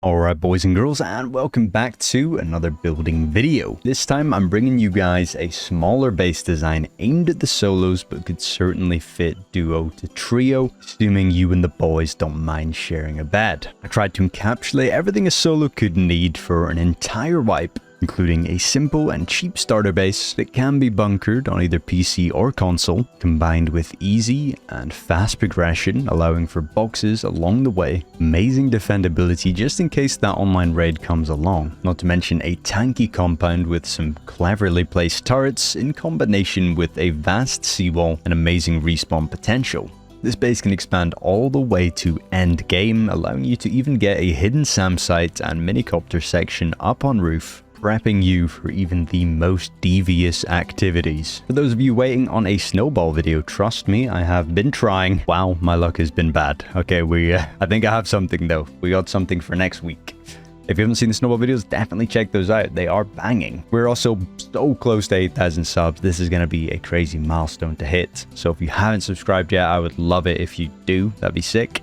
Alright boys and girls, and welcome back to another building video. This time I'm bringing you guys a smaller base design aimed at the solos, but could certainly fit duo to trio, assuming you and the boys don't mind sharing a bed. I tried to encapsulate everything a solo could need for an entire wipe, including a simple and cheap starter base that can be bunkered on either PC or console, combined with easy and fast progression, allowing for boxes along the way, amazing defendability just in case that online raid comes along, not to mention a tanky compound with some cleverly placed turrets in combination with a vast seawall and amazing respawn potential. This base can expand all the way to end game, allowing you to even get a hidden SAM site and minicopter section up on roof, prepping you for even the most devious activities. For those of you waiting on a snowball video, trust me, I have been trying. Wow, my luck has been bad. Okay, I think I have something though. We got something for next week. If you haven't seen the snowball videos, definitely check those out. They are banging. We're also so close to 8,000 subs. This is going to be a crazy milestone to hit. So if you haven't subscribed yet, I would love it if you do. That'd be sick.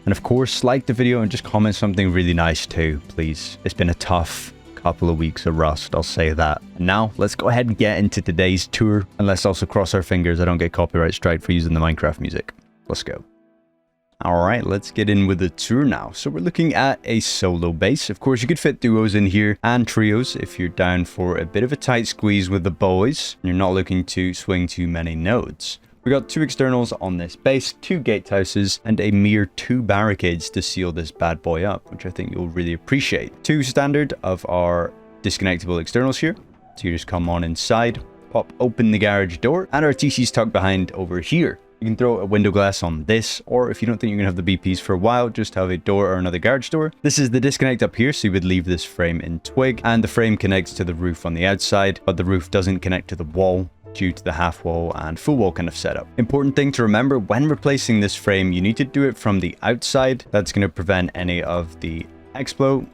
And of course, like the video and just comment something really nice too, please. It's been a tough couple of weeks of rust, I'll say that. And now let's go ahead and get into today's tour, and let's also cross our fingers I don't get copyright strike for using the Minecraft music. Let's go. Alright, let's get in with the tour now. So we're looking at a solo base. Of course, you could fit duos in here and trios if you're down for a bit of a tight squeeze with the boys and you're not looking to swing too many nodes. We got 2 externals on this base, 2 gatehouses, and a mere 2 barricades to seal this bad boy up, which I think you'll really appreciate. 2 standard of our disconnectable externals here. So you just come on inside, pop open the garage door, and our TC's tucked behind over here. You can throw a window glass on this, or if you don't think you're going to have the BPs for a while, just have a door or another garage door. This is the disconnect up here, so you would leave this frame in twig, and the frame connects to the roof on the outside, but the roof doesn't connect to the wall due to the half wall and full wall kind of setup. Important thing to remember, when replacing this frame, you need to do it from the outside. That's going to prevent any of the exploit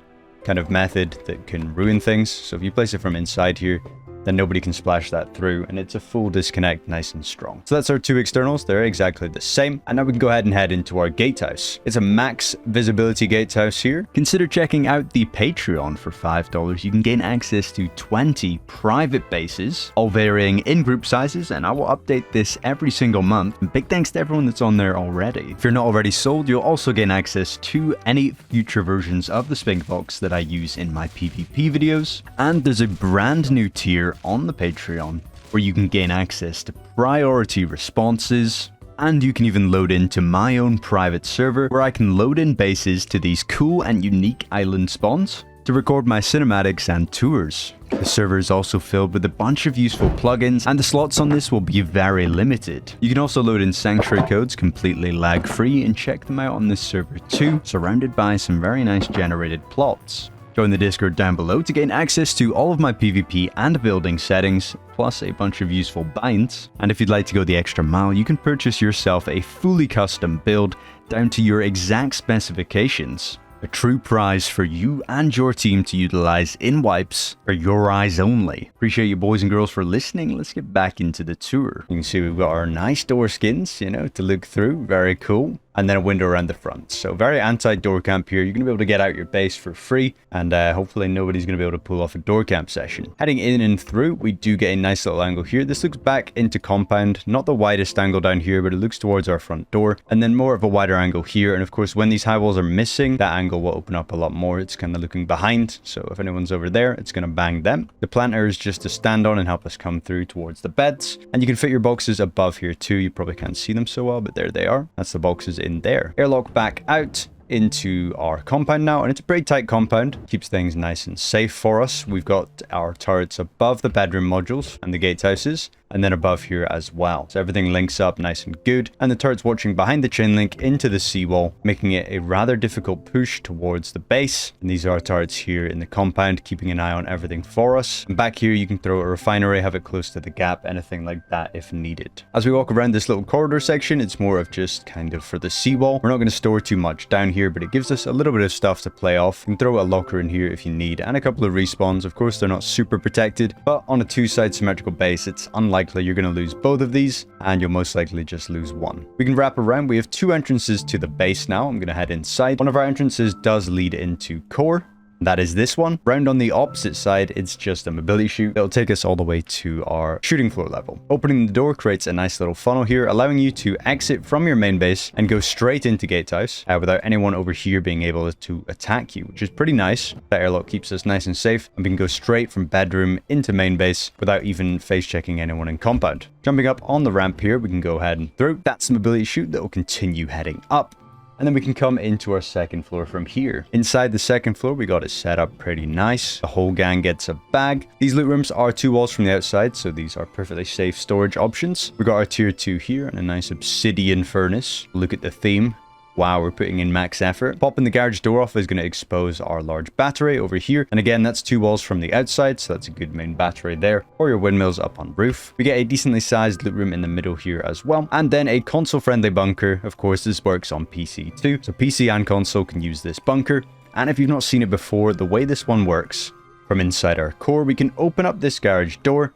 kind of method that can ruin things. So if you place it from inside here, then nobody can splash that through, and it's a full disconnect, nice and strong. So that's our 2 externals. They're exactly the same. And now we can go ahead and head into our gatehouse. It's a max visibility gatehouse here. Consider checking out the Patreon for $5. You can gain access to 20 private bases, all varying in group sizes, and I will update this every single month. And big thanks to everyone that's on there already. If you're not already sold, you'll also gain access to any future versions of the Spink Box that I use in my PvP videos. And there's a brand new tier on the Patreon where you can gain access to priority responses, and you can even load into my own private server where I can load in bases to these cool and unique island spawns to record my cinematics and tours. The server is also filled with a bunch of useful plugins, and the slots on this will be very limited. You can also load in sanctuary codes completely lag free and check them out on this server too, surrounded by some very nice generated plots. Join the Discord down below to gain access to all of my PvP and building settings, plus a bunch of useful binds. And if you'd like to go the extra mile, you can purchase yourself a fully custom build down to your exact specifications. A true prize for you and your team to utilize in wipes for your eyes only. Appreciate you boys and girls for listening. Let's get back into the tour. You can see we've got our nice door skins, to look through. Very cool. And then a window around the front. So very anti-door camp here. You're going to be able to get out your base for free, and hopefully nobody's going to be able to pull off a door camp session. Heading in and through, we do get a nice little angle here. This looks back into compound. Not the widest angle down here, but it looks towards our front door. And then more of a wider angle here. And of course, when these high walls are missing, that angle will open up a lot more. It's kind of looking behind. So if anyone's over there, it's going to bang them. The planter is just to stand on and help us come through towards the beds. And you can fit your boxes above here too. You probably can't see them so well, but there they are. That's the boxes in there. Airlock back out into our compound now, and it's a pretty tight compound. Keeps things nice and safe for us. We've got our turrets above the bedroom modules and the gatehouses, and then above here as well. So everything links up nice and good, and the turret's watching behind the chain link into the seawall, making it a rather difficult push towards the base. And these are our turrets here in the compound, keeping an eye on everything for us. And back here you can throw a refinery, have it close to the gap, anything like that if needed. As we walk around this little corridor section, it's more of just kind of for the seawall. We're not going to store too much down here, but it gives us a little bit of stuff to play off. You can throw a locker in here if you need, and a couple of respawns. Of course, they're not super protected, but on a 2-side symmetrical base, it's unlikely likely you're going to lose both of these, and you'll most likely just lose one. We can wrap around. We have 2 entrances to the base now. I'm going to head inside. One of our entrances does lead into core. That is this one. Round on the opposite side, it's just a mobility chute that'll take us all the way to our shooting floor level. Opening the door creates a nice little funnel here, allowing you to exit from your main base and go straight into gatehouse without anyone over here being able to attack you, which is pretty nice. That airlock keeps us nice and safe, and we can go straight from bedroom into main base without even face checking anyone in compound. Jumping up on the ramp here, we can go ahead and through. That's the mobility chute that will continue heading up. And then we can come into our second floor from here. Inside the second floor, we got it set up pretty nice. The whole gang gets a bag. These loot rooms are 2 walls from the outside, so these are perfectly safe storage options. We got our tier 2 here and a nice obsidian furnace. Look at the theme. Wow, we're putting in max effort. Popping the garage door off is going to expose our large battery over here. And again, that's 2 walls from the outside, so that's a good main battery there. Or your windmills up on roof. We get a decently sized loot room in the middle here as well. And then a console-friendly bunker. Of course, this works on PC too. So PC and console can use this bunker. And if you've not seen it before, the way this one works, from inside our core, we can open up this garage door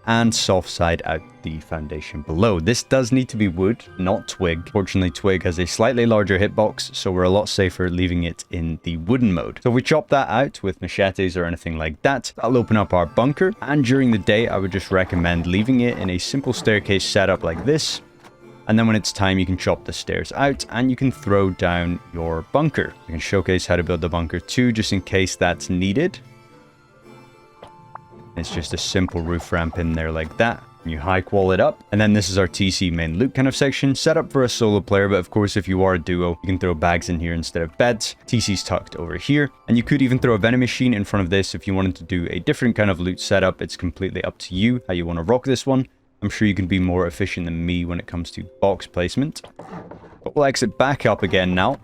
and soft side out the foundation below. This does need to be wood, not twig. Fortunately, twig has a slightly larger hitbox, so we're a lot safer leaving it in the wooden mode. So if we chop that out with machetes or anything like that, that'll open up our bunker. And during the day, I would just recommend leaving it in a simple staircase setup like this. And then when it's time, you can chop the stairs out and you can throw down your bunker. I can showcase how to build the bunker too, just in case that's needed. It's just a simple roof ramp in there like that. You high wall it up. And then this is our TC main loot kind of section, set up for a solo player. But of course, if you are a duo, you can throw bags in here instead of beds. TC's tucked over here. And you could even throw a vending machine in front of this if you wanted to do a different kind of loot setup. It's completely up to you how you want to rock this one. I'm sure you can be more efficient than me when it comes to box placement. But we'll exit back up again now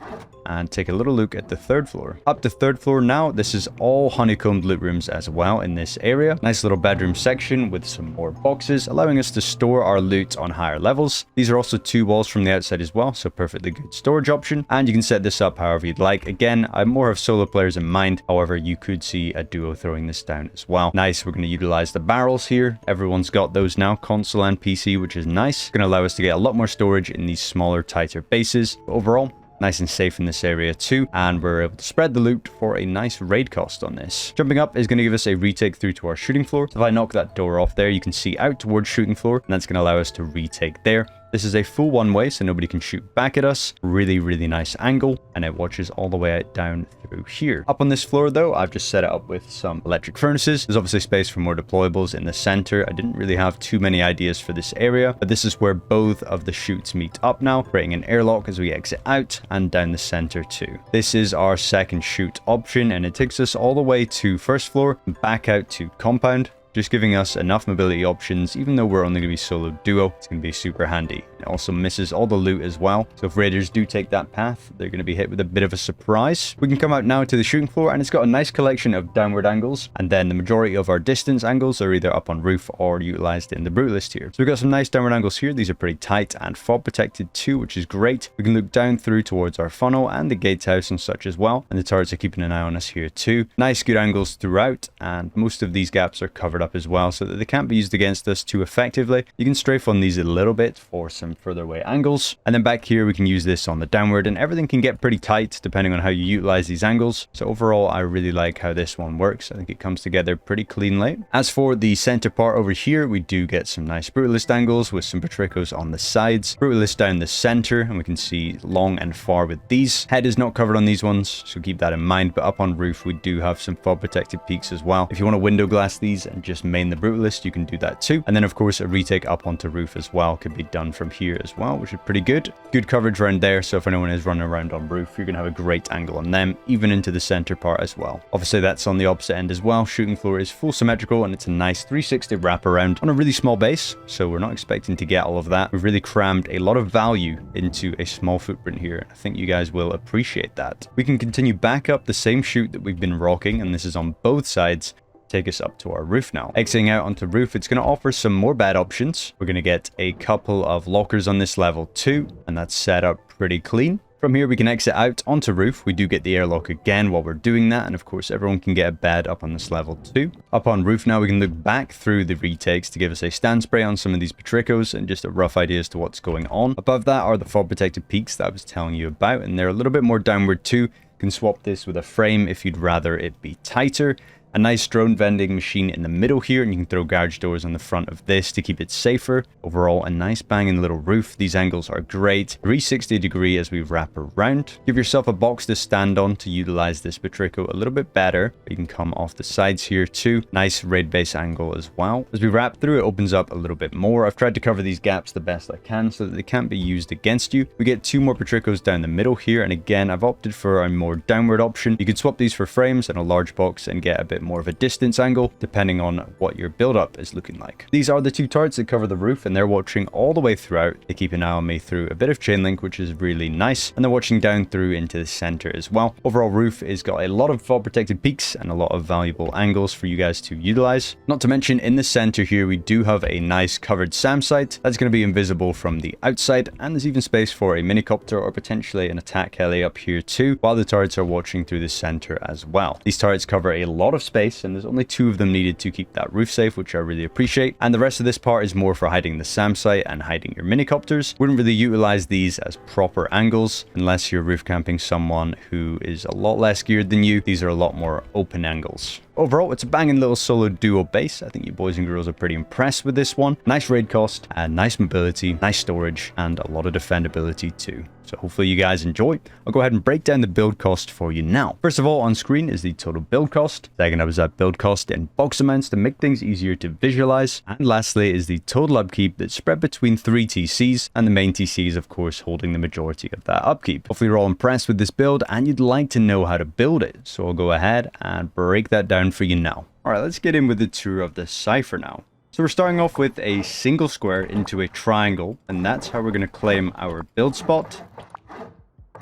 and take a little look at the 3rd floor. Up to 3rd floor now, this is all honeycombed loot rooms as well in this area. Nice little bedroom section with some more boxes, allowing us to store our loot on higher levels. These are also 2 walls from the outside as well, so perfectly good storage option. And you can set this up however you'd like. Again, I more have solo players in mind. However, you could see a duo throwing this down as well. Nice, we're going to utilize the barrels here. Everyone's got those now, console and PC, which is nice. Going to allow us to get a lot more storage in these smaller, tighter bases. But overall, nice and safe in this area too, and we're able to spread the loot for a nice raid cost on this. Jumping up is going to give us a retake through to our shooting floor. So if I knock that door off there, you can see out towards shooting floor, and that's going to allow us to retake there. This is a full one-way, so nobody can shoot back at us. Really, really nice angle, and it watches all the way out down through here. Up on this floor, though, I've just set it up with some electric furnaces. There's obviously space for more deployables in the center. I didn't really have too many ideas for this area, but this is where both of the chutes meet up now, creating an airlock as we exit out and down the center too. This is our second chute option, and it takes us all the way to 1st floor and back out to compound, just giving us enough mobility options. Even though we're only going to be solo duo, it's going to be super handy. It also misses all the loot as well, so if raiders do take that path, they're going to be hit with a bit of a surprise. We can come out now to the shooting floor, and it's got a nice collection of downward angles, and then the majority of our distance angles are either up on roof or utilized in the brutalist here. So we've got some nice downward angles here. These are pretty tight and fob protected too, which is great. We can look down through towards our funnel and the gatehouse and such as well, and the turrets are keeping an eye on us here too. Nice good angles throughout, and most of these gaps are covered up as well so that they can't be used against us too effectively. You can strafe on these a little bit for some further away angles, and then back here we can use this on the downward, and everything can get pretty tight depending on how you utilize these angles. So overall, I really like how this one works. I think it comes together pretty cleanly. As for the center part over here, we do get some nice brutalist angles with some patricos on the sides, brutalist down the center, and we can see long and far with these. Head is not covered on these ones, so keep that in mind. But up on roof, we do have some fob protected peaks as well. If you want to window glass these and just main the brutalist, you can do that too. And then of course a retake up onto roof as well could be done from here as well, which is pretty good. Good coverage around there, so if anyone is running around on roof, you're gonna have a great angle on them, even into the center part as well. Obviously that's on the opposite end as well. Shooting floor is full symmetrical, and it's a nice 360 wraparound on a really small base, so we're not expecting to get all of that. We've really crammed a lot of value into a small footprint here. I think you guys will appreciate that. We can continue back up the same chute that we've been rocking, and this is on both sides. Take us up to our roof now. Exiting out onto roof, it's going to offer some more bed options. We're going to get a couple of lockers on this level too, and that's set up pretty clean. From here, we can exit out onto roof. We do get the airlock again while we're doing that. And of course, everyone can get a bed up on this level too. Up on roof now, we can look back through the retakes to give us a stand spray on some of these Patricos and just a rough idea as to what's going on. Above that are the fall protected peaks that I was telling you about. And they're a little bit more downward too. You can swap this with a frame if you'd rather it be tighter. A nice drone vending machine in the middle here, and you can throw garage doors on the front of this to keep it safer. Overall, a nice banging little roof. These angles are great. 360 degree as we wrap around. Give yourself a box to stand on to utilize this Patrico a little bit better. You can come off the sides here too. Nice raid base angle as well. As we wrap through, it opens up a little bit more. I've tried to cover these gaps the best I can so that they can't be used against you. We get 2 more Patricos down the middle here, and again, I've opted for a more downward option. You could swap these for frames and a large box and get a bit more of a distance angle depending on what your build up is looking like. These are the 2 turrets that cover the roof, and they're watching all the way throughout. They keep an eye on me through a bit of chain link, which is really nice, and they're watching down through into the center as well. Overall, roof has got a lot of fall protected peaks and a lot of valuable angles for you guys to utilize. Not to mention, in the center here, we do have a nice covered SAM site that's going to be invisible from the outside, and there's even space for a minicopter or potentially an attack heli up here too, while the turrets are watching through the center as well. These turrets cover a lot of space, and there's only 2 of them needed to keep that roof safe, which I really appreciate. And the rest of this part is more for hiding the SAM site and hiding your minicopters. Wouldn't really utilize these as proper angles unless you're roof camping someone who is a lot less geared than you. These are a lot more open angles. Overall, it's a banging little solo duo base. I think you boys and girls are pretty impressed with this one. Nice raid cost, nice mobility, nice storage, and a lot of defendability too. So hopefully you guys enjoy. I'll go ahead and break down the build cost for you now. First of all, on screen is the total build cost. Second up is that build cost in box amounts to make things easier to visualize. And lastly is the total upkeep that's spread between 3 TCs, and the main TC is of course holding the majority of that upkeep. Hopefully you're all impressed with this build and you'd like to know how to build it. So I'll go ahead and break that down for you now. Alright, let's get in with the tour of the Cipher now. So we're starting off with a single square into a triangle, and that's how we're going to claim our build spot.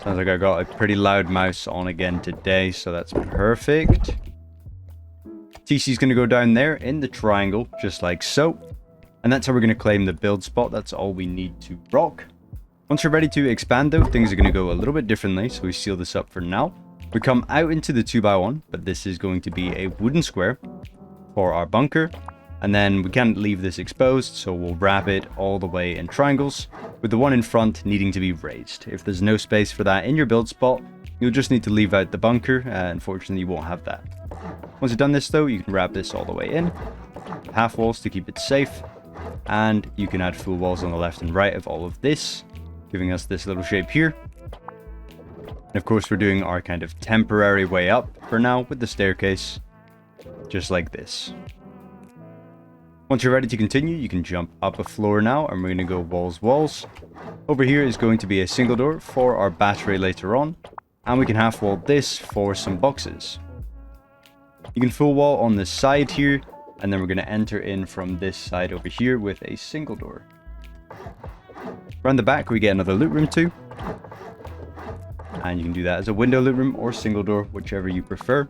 Sounds like I got a pretty loud mouse on again today, so that's perfect. TC is going to go down there in the triangle, just like so. And that's how we're going to claim the build spot. That's all we need to rock. Once you're ready to expand though, things are going to go a little bit differently, so we seal this up for now. We come out into the 2x1, but this is going to be a wooden square for our bunker. And then we can't leave this exposed, so we'll wrap it all the way in triangles, with the one in front needing to be raised. If there's no space for that in your build spot, you'll just need to leave out the bunker. Unfortunately, you won't have that. Once you've done this though, you can wrap this all the way in. Half walls to keep it safe. And you can add full walls on the left and right of all of this, giving us this little shape here. And of course, we're doing our kind of temporary way up for now with the staircase, just like this. Once you're ready to continue, you can jump up a floor now, and we're going to go walls, walls. Over here is going to be a single door for our battery later on, and we can half wall this for some boxes. You can full wall on this side here, and then we're going to enter in from this side over here with a single door. Around the back, we get another loot room too. And you can do that as a window loot room or single door, whichever you prefer.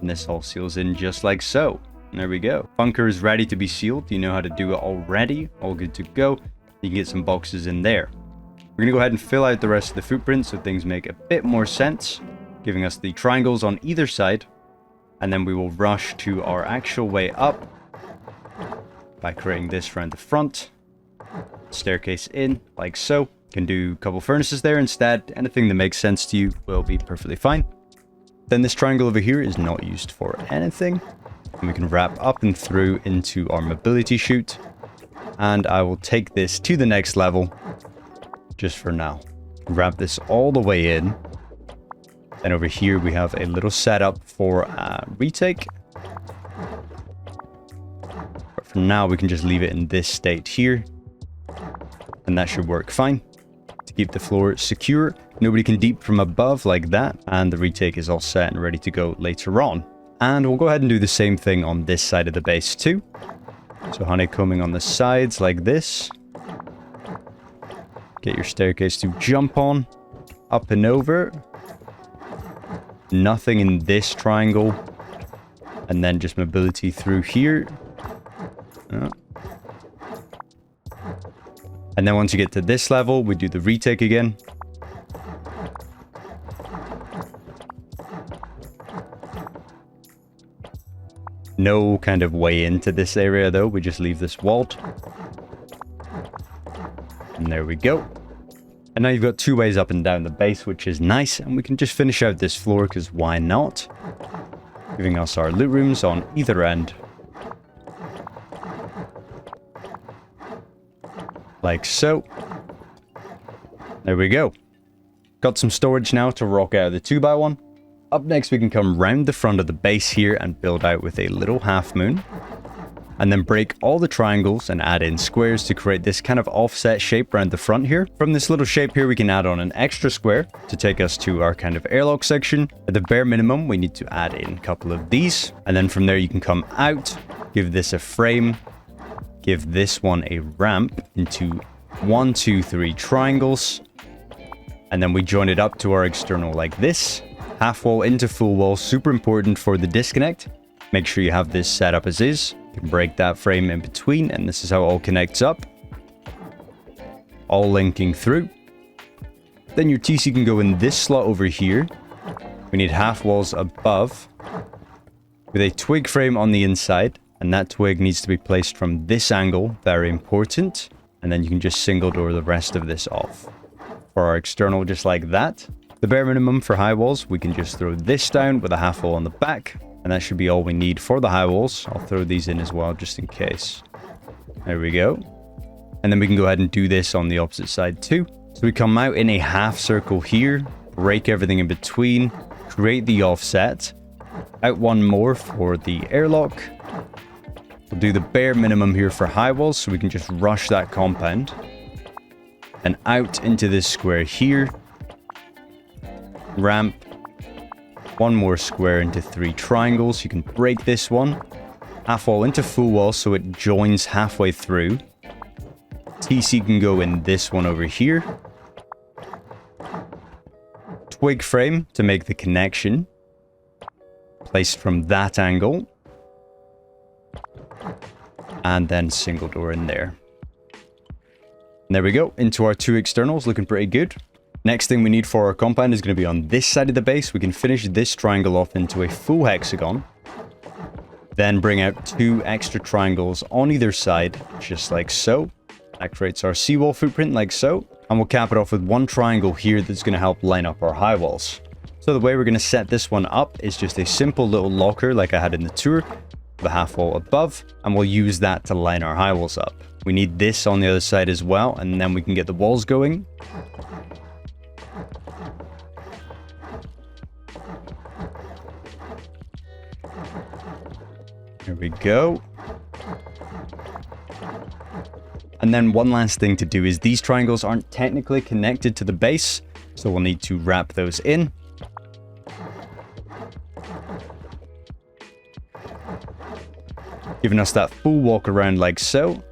And this all seals in just like so. And there we go. Bunker is ready to be sealed. You know how to do it already. All good to go. You can get some boxes in there. We're going to go ahead and fill out the rest of the footprint so things make a bit more sense, giving us the triangles on either side. And then we will rush to our actual way up by creating this around the front. Staircase in, like so. Can do a couple furnaces there instead. Anything that makes sense to you will be perfectly fine. Then this triangle over here is not used for anything. And we can wrap up and through into our mobility chute. And I will take this to the next level just for now. Wrap this all the way in. Then over here we have a little setup for a retake. But for now we can just leave it in this state here. And that should work fine. To keep the floor secure, nobody can deep from above like that. And the retake is all set and ready to go later on. And we'll go ahead and do the same thing on this side of the base too. So honeycombing on the sides like this. Get your staircase to jump on. Up and over. Nothing in this triangle. And then just mobility through here. And then once you get to this level, we do the retake again. No kind of way into this area though, we just leave this walled. And there we go. And now you've got 2 ways up and down the base, which is nice, and we can just finish out this floor, because why not? Giving us our loot rooms on either end. Like so. There we go. Got some storage now to rock out of the 2x1. Up next, we can come round the front of the base here and build out with a little half moon. And then break all the triangles and add in squares to create this kind of offset shape around the front here. From this little shape here, we can add on an extra square to take us to our kind of airlock section. At the bare minimum, we need to add in a couple of these. And then from there, you can come out, give this a frame, give this one a ramp into 1, 2, 3 triangles. And then we join it up to our external like this. Half wall into full wall, super important for the disconnect. Make sure you have this set up as is. You can break that frame in between, and this is how it all connects up. All linking through. Then your TC can go in this slot over here. We need half walls above with a twig frame on the inside, and that twig needs to be placed from this angle, very important. And then you can just single door the rest of this off. For our external, just like that. The bare minimum for high walls, we can just throw this down with a half wall on the back, and that should be all we need for the high walls. I'll throw these in as well, just in case. There we go. And then we can go ahead and do this on the opposite side too. So we come out in a half circle here, break everything in between, create the offset, out one more for the airlock. We'll do the bare minimum here for high walls, so we can just rush that compound. And out into this square here. Ramp. One more square into 3 triangles. You can break this one. Half wall into full wall so it joins halfway through. TC can go in this one over here. Twig frame to make the connection. Placed from that angle. And then single door in there. And there we go. Into our 2 externals, looking pretty good. Next thing we need for our compound is going to be on this side of the base. We can finish this triangle off into a full hexagon. Then bring out 2 extra triangles on either side, just like so. That creates our seawall footprint like so. And we'll cap it off with 1 triangle here that's going to help line up our high walls. So the way we're going to set this one up is just a simple little locker like I had in the tour. The half wall above. And we'll use that to line our high walls up. We need this on the other side as well. And then we can get the walls going. There we go. And then one last thing to do is these triangles aren't technically connected to the base, so we'll need to wrap those in. Giving us that full walk around like so.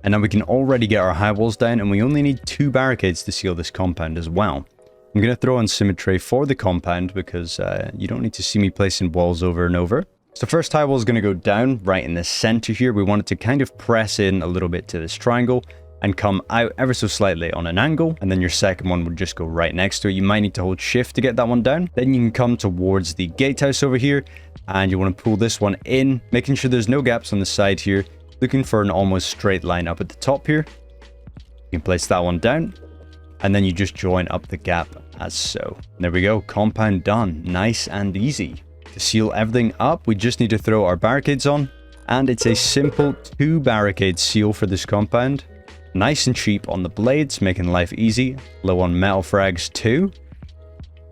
And now we can already get our high walls down, and we only need 2 barricades to seal this compound as well. I'm going to throw on symmetry for the compound because you don't need to see me placing walls over and over. So first high wall is going to go down right in the center here. We want it to kind of press in a little bit to this triangle and come out ever so slightly on an angle. And then your second one would just go right next to it. You might need to hold shift to get that one down. Then you can come towards the gatehouse over here and you want to pull this one in, making sure there's no gaps on the side here. Looking for an almost straight line up at the top here. You can place that one down and then you just join up the gap as so. And there we go. Compound done. Nice and easy. To seal everything up, we just need to throw our barricades on, and it's a simple 2 barricade seal for this compound. Nice and cheap on the blades, making life easy. Low on metal frags too.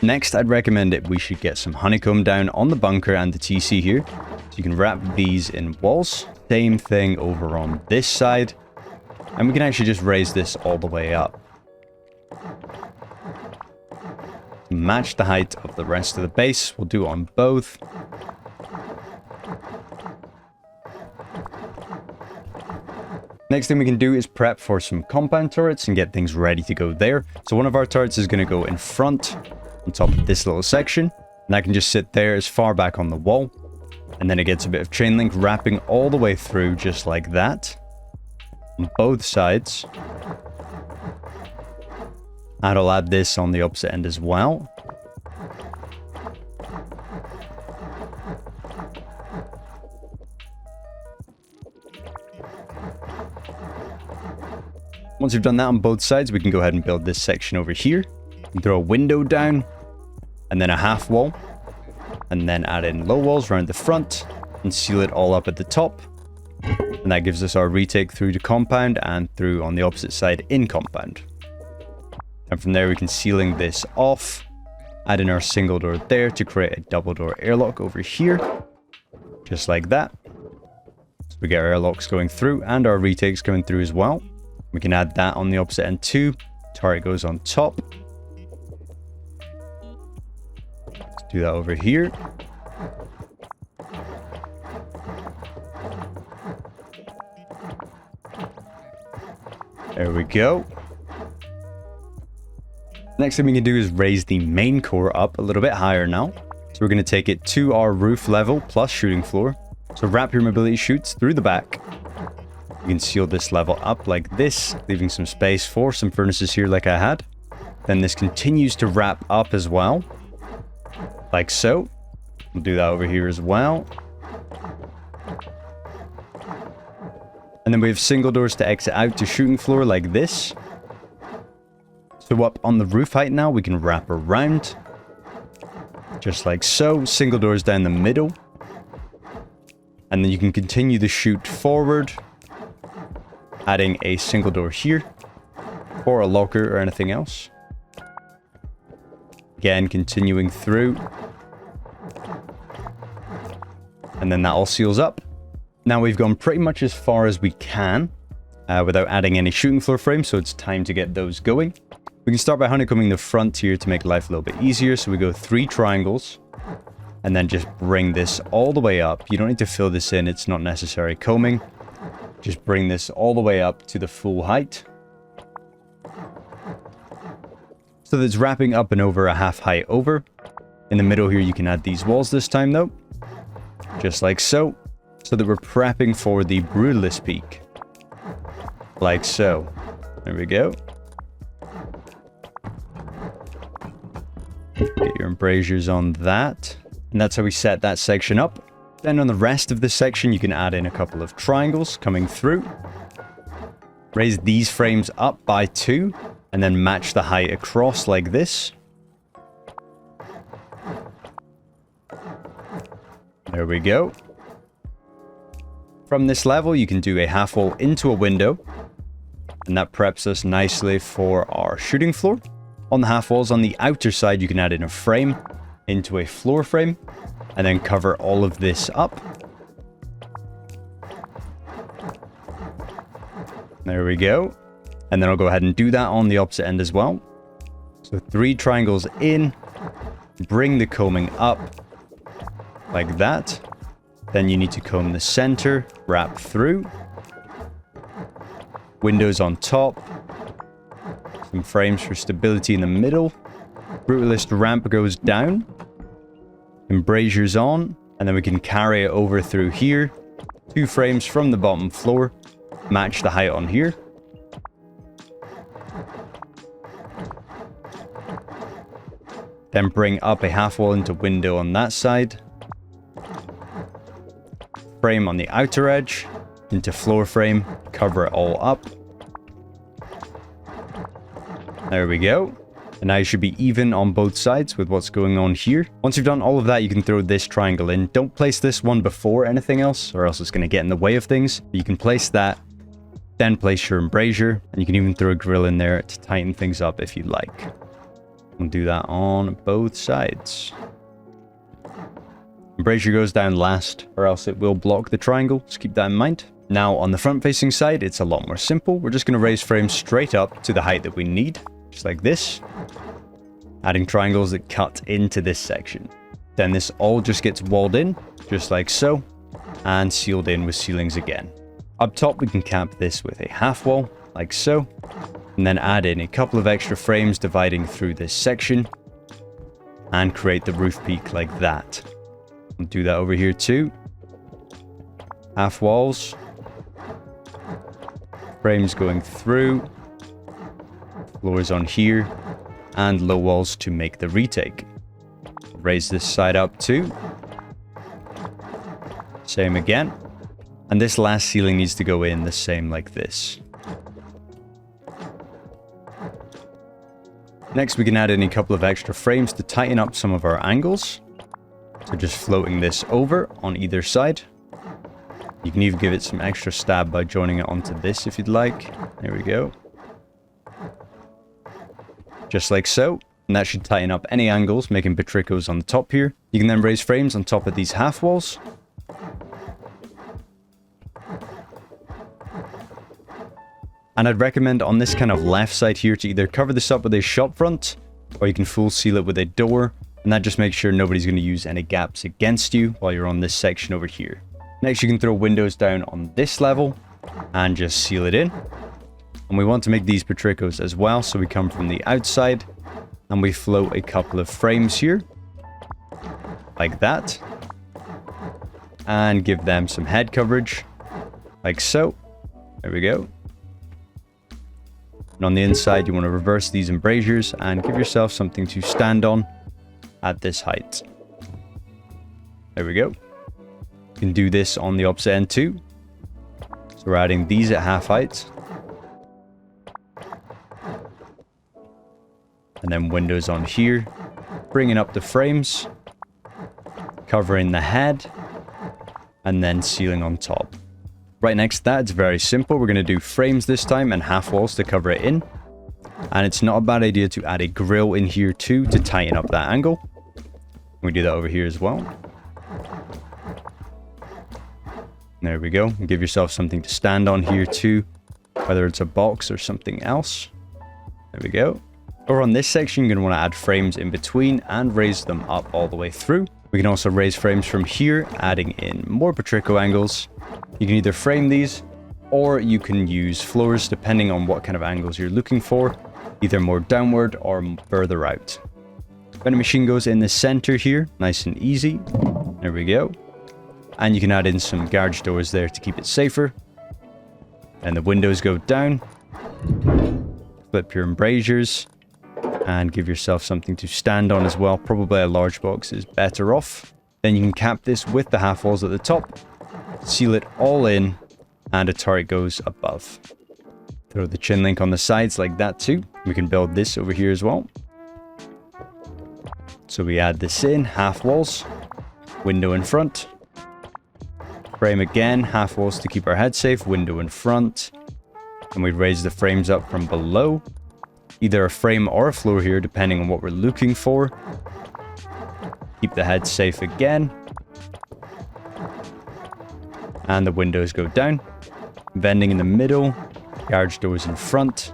Next, I'd recommend we should get some honeycomb down on the bunker and the TC here. So you can wrap these in walls. Same thing over on this side. And we can actually just raise this all the way up. Match the height of the rest of the base. We'll do it on both. Next thing we can do is prep for some compound turrets and get things ready to go there. So one of our turrets is going to go in front on top of this little section. And that can just sit there as far back on the wall. And then it gets a bit of chain link wrapping all the way through just like that. On both sides. And I'll add this on the opposite end as well. Once we've done that on both sides, we can go ahead and build this section over here. And throw a window down, and then a half wall, and then add in low walls around the front, and seal it all up at the top. And that gives us our retake through to compound and through on the opposite side in compound. And from there we can sealing this off, add in our single door there to create a double door airlock over here, just like that. So we get our airlocks going through and our retakes going through as well. We can add that on the opposite end too. Turret goes on top. Let's do that over here. There we go. Next thing we can do is raise the main core up a little bit higher now. So we're going to take it to our roof level plus shooting floor. So wrap your mobility chutes through the back. You can seal this level up like this, leaving some space for some furnaces here like I had. Then this continues to wrap up as well, like so. We'll do that over here as well. And then we have single doors to exit out to shooting floor like this. So up on the roof height now, we can wrap around. Just like so. Single doors down the middle. And then you can continue the shoot forward. Adding a single door here. Or a locker or anything else. Again, continuing through. And then that all seals up. Now we've gone pretty much as far as we can without adding any shooting floor frames, so it's time to get those going. We can start by honeycombing the front here to make life a little bit easier. So we go 3 triangles and then just bring this all the way up. You don't need to fill this in, it's not necessary combing. Just bring this all the way up to the full height. So that's wrapping up and over a half height over. In the middle here you can add these walls this time though. Just like so. So that we're prepping for the brutalist peak. Like so. There we go. Get your embrasures on that. And that's how we set that section up. Then on the rest of the section, you can add in a couple of triangles coming through. Raise these frames up by 2. And then match the height across like this. There we go. From this level, you can do a half wall into a window. And that preps us nicely for our shooting floor. On the half walls on the outer side, you can add in a frame into a floor frame. And then cover all of this up. There we go. And then I'll go ahead and do that on the opposite end as well. So 3 triangles in. Bring the combing up. Like that. Then you need to comb the center, wrap through. Windows on top. Some frames for stability in the middle. Brutalist ramp goes down. Embrasures on. And then we can carry it over through here. 2 frames from the bottom floor. Match the height on here. Then bring up a half wall into window on that side. Frame on the outer edge into floor frame, cover it all up. There we go. And now you should be even on both sides with what's going on here. Once you've done all of that, you can throw this triangle in. Don't place this one before anything else, or else it's going to get in the way of things. You can place that, then place your embrasure, and you can even throw a grill in there to tighten things up if you'd like. We'll do that on both sides. Embrasure goes down last, or else it will block the triangle. Just keep that in mind. Now, on the front-facing side, it's a lot more simple. We're just going to raise frames straight up to the height that we need, just like this. Adding triangles that cut into this section. Then this all just gets walled in, just like so, and sealed in with ceilings again. Up top, we can cap this with a half wall, like so, and then add in a couple of extra frames dividing through this section, and create the roof peak like that. We'll do that over here too. Half walls. Frames going through. Floors on here. And low walls to make the retake. Raise this side up too. Same again. And this last ceiling needs to go in the same like this. Next, we can add in a couple of extra frames to tighten up some of our angles. So just floating this over on either side. You can even give it some extra stab by joining it onto this if you'd like. There we go. Just like so. And that should tighten up any angles, making Petricos on the top here. You can then raise frames on top of these half walls. And I'd recommend on this kind of left side here to either cover this up with a shop front, or you can full seal it with a door. And that just makes sure nobody's going to use any gaps against you while you're on this section over here. Next, you can throw windows down on this level and just seal it in. And we want to make these Petricos as well. So we come from the outside and we float a couple of frames here. Like that. And give them some head coverage. Like so. There we go. And on the inside, you want to reverse these embrasures and give yourself something to stand on at this height. There we go. You can do this on the opposite end too. So we're adding these at half height. And then windows on here. Bringing up the frames. Covering the head. And then sealing on top. Right next to that, it's very simple. We're going to do frames this time and half walls to cover it in. And it's not a bad idea to add a grill in here too to tighten up that angle. We do that over here as well. There we go. Give yourself something to stand on here too, whether it's a box or something else. There we go. Over on this section, you're going to want to add frames in between and raise them up all the way through. We can also raise frames from here, adding in more Petrico angles. You can either frame these, or you can use floors depending on what kind of angles you're looking for, either more downward or further out. Vending machine goes in the center here, nice and easy. There we go. And you can add in some garage doors there to keep it safer. And the windows go down. Flip your embrasures and give yourself something to stand on as well. Probably a large box is better off. Then you can cap this with the half walls at the top. Seal it all in, and a turret goes above. Throw the chin link on the sides like that too. We can build this over here as well. So we add this in, half walls, window in front. Frame again, half walls to keep our head safe, window in front. And we raise the frames up from below. Either a frame or a floor here, depending on what we're looking for. Keep the head safe again. And the windows go down. Vending in the middle. Garage doors in front.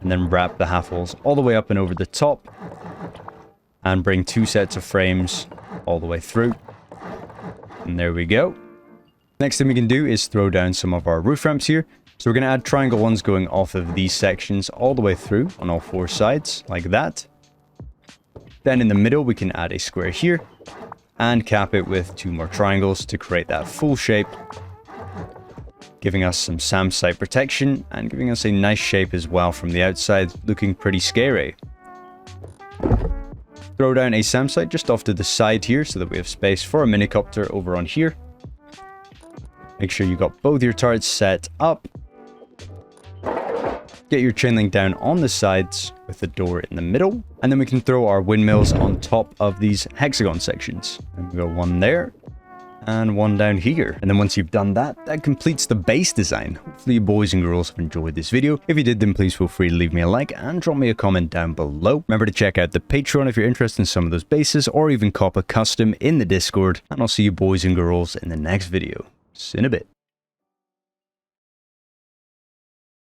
And then wrap the half walls all the way up and over the top. And bring two sets of frames all the way through. And there we go. Next thing we can do is throw down some of our roof ramps here. So we're going to add triangle ones going off of these sections all the way through on all four sides, like that. Then in the middle, we can add a square here and cap it with two more triangles to create that full shape, giving us some SAM site protection and giving us a nice shape as well from the outside, looking pretty scary. Throw down a SAM site just off to the side here so that we have space for a minicopter over on here. Make sure you got both your turrets set up. Get your chain link down on the sides with the door in the middle. And then we can throw our windmills on top of these hexagon sections. And we go one there and one down here. And then once you've done that, that completes the base design. Hopefully you boys and girls have enjoyed this video. If you did, then please feel free to leave me a like and drop me a comment down below. Remember to check out the Patreon if you're interested in some of those bases, or even cop a custom in the Discord. And I'll see you boys and girls in the next video. See you in a bit.